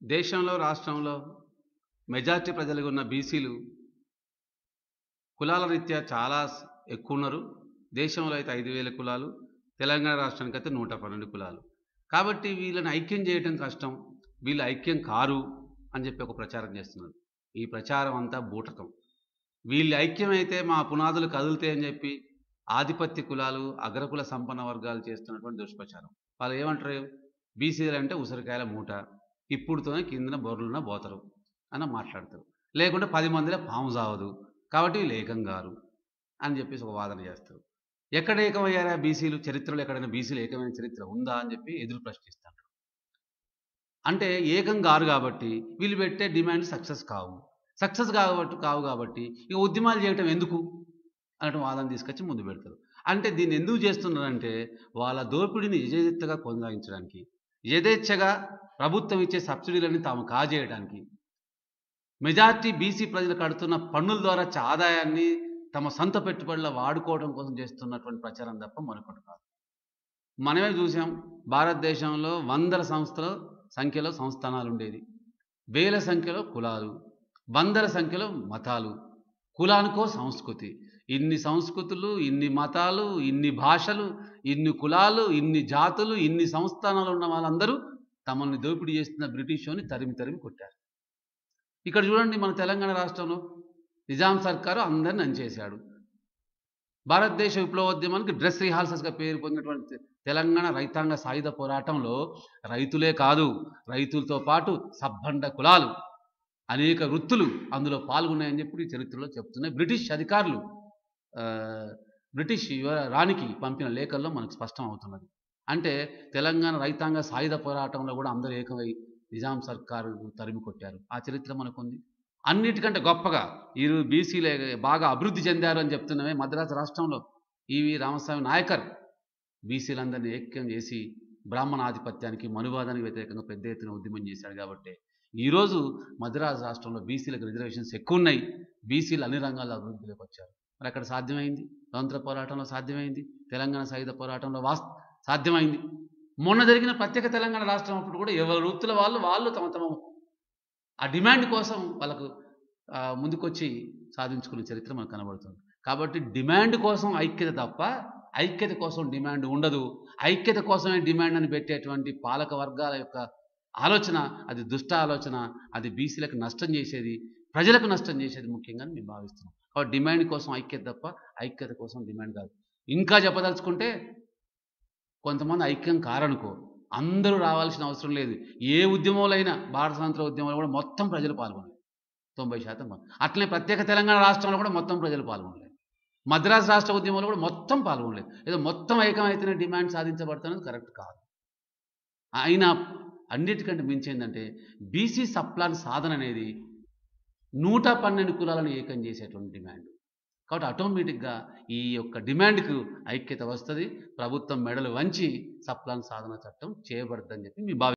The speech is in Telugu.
దేశంలో, రాష్ట్రంలో మెజారిటీ ప్రజలుగా ఉన్న బీసీలు కులాల రీత్యా చాలా ఎక్కువున్నారు. దేశంలో అయితే 5,000 కులాలు, తెలంగాణ రాష్ట్రానికైతే 112 కులాలు. కాబట్టి వీళ్ళని ఐక్యం చేయటం కష్టం. వీళ్ళు ఐక్యం కారు అని చెప్పి ఒక ప్రచారం చేస్తున్నారు. ఈ ప్రచారం అంతా బూటకం. వీళ్ళు ఐక్యమైతే మా పునాదులు కదులుతాయని చెప్పి ఆధిపత్య కులాలు, అగ్రకుల సంపన్న వర్గాలు చేస్తున్నటువంటి దుష్ప్రచారం. వాళ్ళు ఏమంటారు? బీసీలంటే ఉసిరికాయల మూట. ఇప్పుడుతోనే కిందన బొర్లున బోతరు అని మాట్లాడతారు. లేకుంటే 10 మందిలో పాము సావదు. కాబట్టి వీళ్ళు ఏకం గారు అని చెప్పేసి ఒక వాదన చేస్తారు. ఎక్కడ ఏకమయ్యారా బీసీలు? చరిత్రలో ఎక్కడైనా బీసీలు ఏకమైన చరిత్ర ఉందా అని చెప్పి ఎదురు ప్రశ్నిస్తారు. అంటే ఏకం గారు కాబట్టి వీళ్ళు పెట్టే డిమాండ్ సక్సెస్ కావు. సక్సెస్ కావు కాబట్టి ఇక ఉద్యమాలు చేయటం ఎందుకు అన్నట్టు వాదన తీసుకొచ్చి ముందు పెడతారు. అంటే దీన్ని ఎందుకు చేస్తున్నారంటే వాళ్ళ దోపిడీని యథేచ్ఛగా కొనసాగించడానికి, యథేచ్ఛగా ప్రభుత్వం ఇచ్చే సబ్సిడీలని తాము కాజేయడానికి, మెజారిటీ బీసీ ప్రజలు కడుతున్న పన్నుల ద్వారా ఆదాయాన్ని తమ సొంత పెట్టుబడుల వాడుకోవడం కోసం చేస్తున్నటువంటి ప్రచారం తప్ప మరొకటి కాదు. మనమే చూసాం, భారతదేశంలో వందల సంఖ్యలో సంస్థానాలు ఉండేది, వేల సంఖ్యలో కులాలు, వందల సంఖ్యలో మతాలు, కులానికో సంస్కృతి. ఇన్ని సంస్కృతులు, ఇన్ని మతాలు, ఇన్ని భాషలు, ఇన్ని కులాలు, ఇన్ని జాతులు, ఇన్ని సంస్థానాలు ఉన్న వాళ్ళందరూ తమల్ని దోపిడీ చేస్తున్న బ్రిటిషోని తరిమి తరిమి కొట్టారు. ఇక్కడ చూడండి, మన తెలంగాణ రాష్ట్రంలో నిజాం సర్కారు అందరిని అంచేశాడు. భారతదేశ విప్లవోద్యమానికి డ్రెస్ రిహార్సల్స్గా పేరు పొందినటువంటి తెలంగాణ రైతాంగ సాయుధ పోరాటంలో రైతులే కాదు, రైతులతో పాటు సబ్బండ కులాలు, అనేక వృత్తులు అందులో పాల్గొన్నాయని చెప్పి ఈ చరిత్రలో చెప్తున్నాయి. బ్రిటిష్ అధికారులు బ్రిటిష్ రాణికి పంపిన లేఖల్లో మనకు స్పష్టం అవుతున్నది. అంటే తెలంగాణ రైతాంగ సాయుధ పోరాటంలో కూడా అందరూ ఏకమై నిజాం సర్కారు తరిమి కొట్టారు. ఆ చరిత్ర మనకుంది. అన్నిటికంటే గొప్పగా ఈరోజు బీసీలే బాగా అభివృద్ధి చెందారు అని చెప్తున్నవే మద్రాసు రాష్ట్రంలో ఈవి రామస్వామి నాయకర్ బీసీలందరినీ ఐక్యం చేసి బ్రాహ్మణ ఆధిపత్యానికి, మనువాదానికి వ్యతిరేకంగా పెద్ద ఎత్తున ఉద్యమం చేశాడు. కాబట్టి ఈరోజు మద్రాసు రాష్ట్రంలో బీసీలకు రిజర్వేషన్స్ ఎక్కువ ఉన్నాయి. బీసీలు అన్ని రంగాల్లో అభివృద్ధిలోకి వచ్చారు. మరి అక్కడ సాధ్యమైంది, స్వతంత్ర పోరాటంలో సాధ్యమైంది, తెలంగాణ సాయుధ పోరాటంలో సాధ్యమైంది. మొన్న జరిగిన ప్రత్యేక తెలంగాణ రాష్ట్రం అప్పుడు కూడా ఎవరి వృత్తుల వాళ్ళు తమ ఆ డిమాండ్ కోసం వాళ్ళకు ముందుకొచ్చి సాధించుకునే చరిత్ర మనకు కనబడుతుంది. కాబట్టి డిమాండ్ కోసం ఐక్యత తప్ప ఐక్యత కోసం డిమాండ్ ఉండదు. ఐక్యత కోసమే డిమాండ్ అని పెట్టేటువంటి పాలక వర్గాల యొక్క ఆలోచన అది దుష్ట ఆలోచన. అది బీసీలకు నష్టం చేసేది, ప్రజలకు నష్టం చేసేది ముఖ్యంగా మేము భావిస్తున్నాం. కాబట్టి డిమాండ్ కోసం ఐక్యత తప్ప ఐక్యత కోసం డిమాండ్ కాదు. ఇంకా చెప్పదలుచుకుంటే కొంతమంది ఐక్యం కారనుకో, అందరూ రావాల్సిన అవసరం లేదు. ఏ ఉద్యమంలో అయినా, భారత స్వాతంత్ర ఉద్యమంలో కూడా మొత్తం ప్రజలు పాల్గొనలేదు, 90%. అట్లనే ప్రత్యేక తెలంగాణ రాష్ట్రంలో కూడా మొత్తం ప్రజలు పాల్గొనలేదు. మద్రాసు రాష్ట్ర ఉద్యమంలో కూడా మొత్తం పాల్గొనలేదు. ఏదో మొత్తం ఐక్యమైతేనే డిమాండ్ సాధించబడుతున్నది కరెక్ట్ కాదు. అయినా అన్నిటికంటే మించి ఏంటంటే బీసీ సప్లాన్ సాధన అనేది 112 కులాలను ఏకం చేసేటువంటి డిమాండ్. కాబట్టి ఆటోమేటిక్గా ఈ యొక్క డిమాండ్కు ఐక్యత వస్తుంది. ప్రభుత్వం మెడలు వంచి సప్లాన్ సాధన చట్టం చేయబడుతుందని చెప్పి మీ